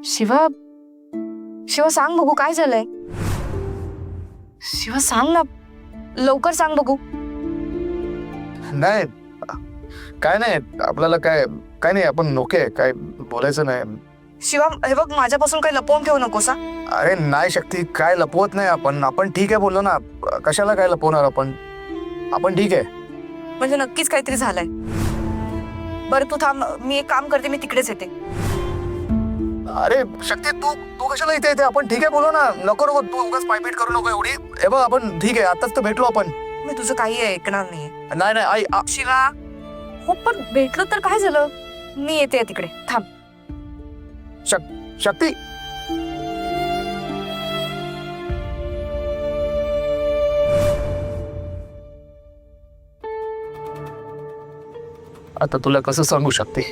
शिवा, शिवा सांग बघू काय झालंय. शिवा सांग ना, लवकर सांग बघू. नाही काय नाही, आपल्याला काय काय नाही, आपण नोके काय बोलायचं नाही. शिवा हे बघ, माझ्यापासून काही लपवून ठेवू नकोस हा. अरे नाही शक्ती, काय लपवत नाही आपण ठीक आहे बोललो ना, कशाला काय लपवणार आपण ठीक आहे. म्हणजे नक्कीच काहीतरी झालंय. बरं तू थांब, मी एक काम करते, मी तिकडेच येते. अरे शक्ती, तू कशाला इथे येते, आपण ठीक आहे बोललो ना. नको तू उगाच पायपीट करू नको एवढी. हे बघ आपण ठीक आहे, आताच तर भेटलो आपण. मी तुझं काही ऐकणार नाहीये. नाही आई शिवा, हो पण भेटलं तर काय झालं, मी येते तिकडे, थांब. शक्ती, आता तुला कसं सांगू शकते,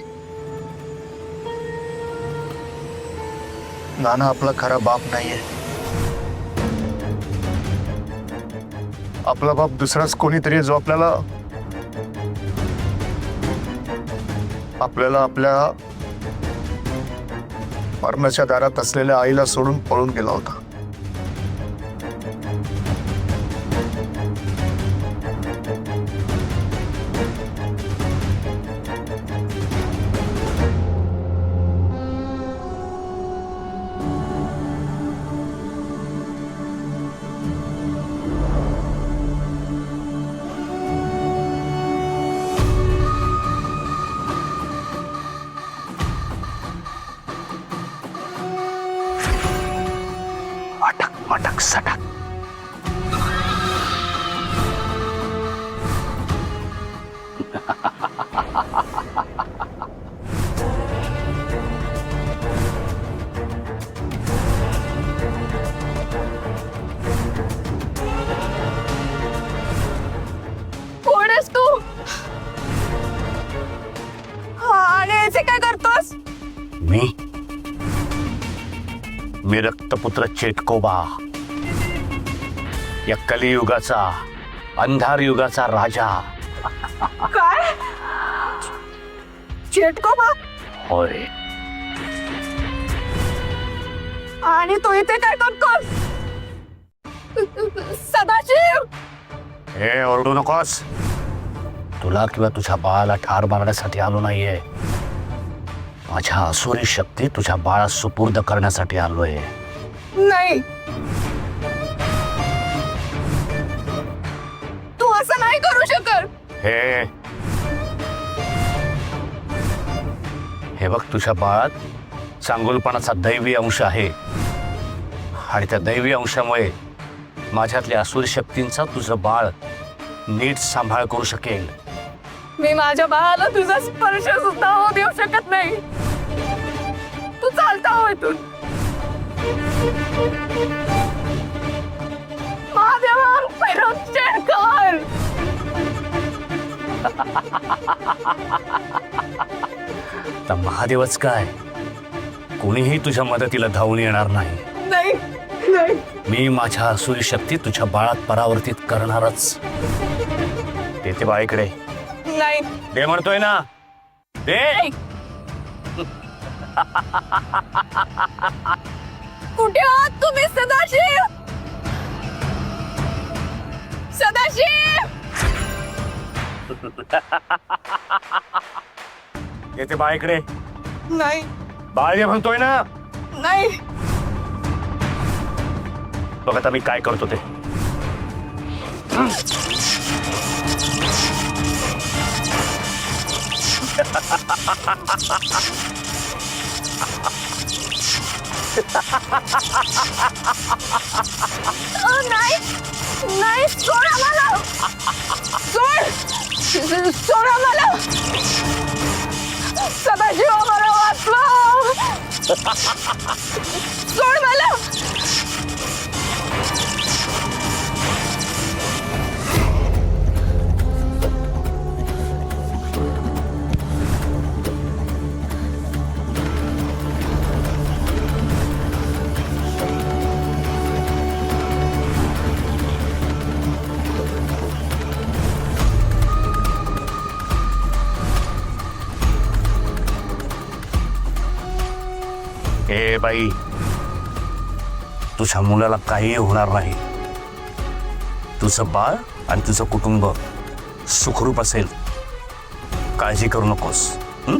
नाना आपला खरा बाप नाहीये. आपला बाप दुसराच कोणीतरी, जो आपल्याला आपल्या मरणाच्या दारात असलेल्या आईला सोडून पळून गेला होता. मटक सटक. कोण आहेस तू? आणि याचे काय करतोस? मी रक्तपुत्र चेटकोबा, या कलियुगाचा, अंधार युगाचा राजा. काय? चेटकोबा? होय. आणि तू इथे काय करतोस? सदाशिव! हे ओरडू नकोस. तुला किंवा तुझ्या बाळाला ठार मारण्यासाठी आलो नाहीये. माझ्या असुरी शक्ती तुझ्या बाळास सुपूर्द करण्यासाठी आलोय. नाही, तू असं नाही करू शकत. हे बघ, तुझ्या बाळात चांगुलपणाचा दैवी अंश आहे आणि त्या दैवी अंशामुळे माझ्यातल्या असुरी शक्तींचा तुझं बाळ नीट सांभाळ करू शकेल. मी माझ्या बाळाला तुझा स्पर्श सुद्धा होऊ देऊ शकत नाही. तू चालता हो इथून. महादेवा, पैरवचे कर. तर महादेवच काय, कोणीही तुझ्या मदतीला धावून येणार नाही. नाही नाही, मी माझ्या असुरी शक्ती तुझ्या बाळात परावर्तित करणारच. देते बाळीकडे. नाही. दे म्हणतोय ना, दे. कुठे आहात तुम्ही सदाशिव? सदाशिव! देते बाळीकडे. नाही बाळ दे म्हणतोय ना. नाही. बघ आता मी काय करतो ते. नाही नाही, सोड आम्हाला. सोड आम्हाला. सदाशिव आम्हाला वाचवा. सोड मला. हे बाई, तुझ्या मुलाला काही होणार नाही. तुझं बाळ आणि तुझं कुटुंब सुखरूप असेल. काळजी करू नकोस. हं?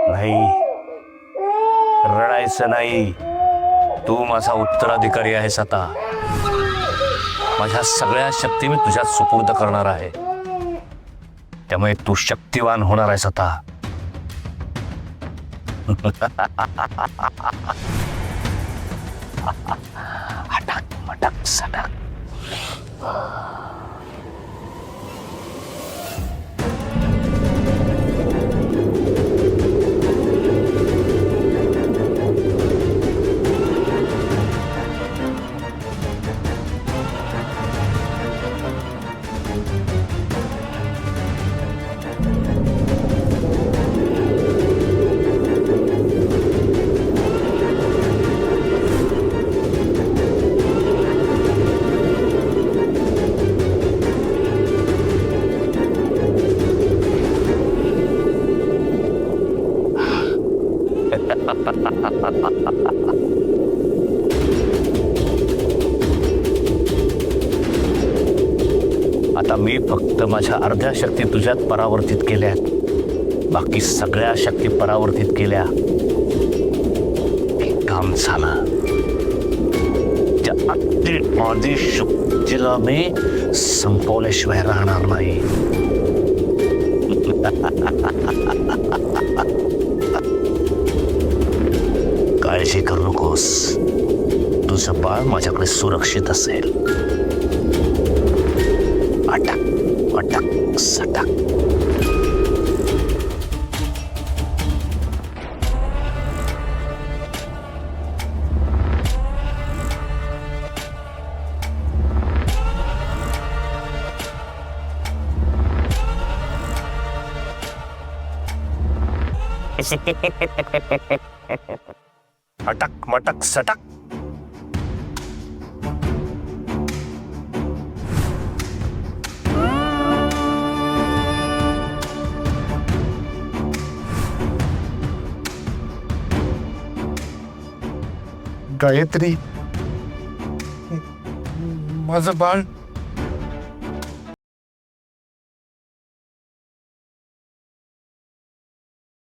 नाही, रडायचं नाही. तू माझा उत्तराधिकारी आहेस आता. माझ्या सगळ्या शक्ती मी तुझ्यात सुपूर्द करणार आहे. त्यामुळे तू शक्तिवान होणार आहेस आता. अटक मटक सटक. आता मी फक्त माझ्या अर्ध्या शक्ती तुझ्यात परावर्तित केल्यात. बाकी सगळ्या शक्ती परावर्तित केल्या. हे काम झालं. त्या आधी शक्तीला मी संपवल्याशिवाय राहणार नाही. काळजी करू नकोस. तुझं बाळ माझ्याकडे सुरक्षित असेल. अटक अटक सटक. अटक मटक सटक. गायत्री, माझं बाळ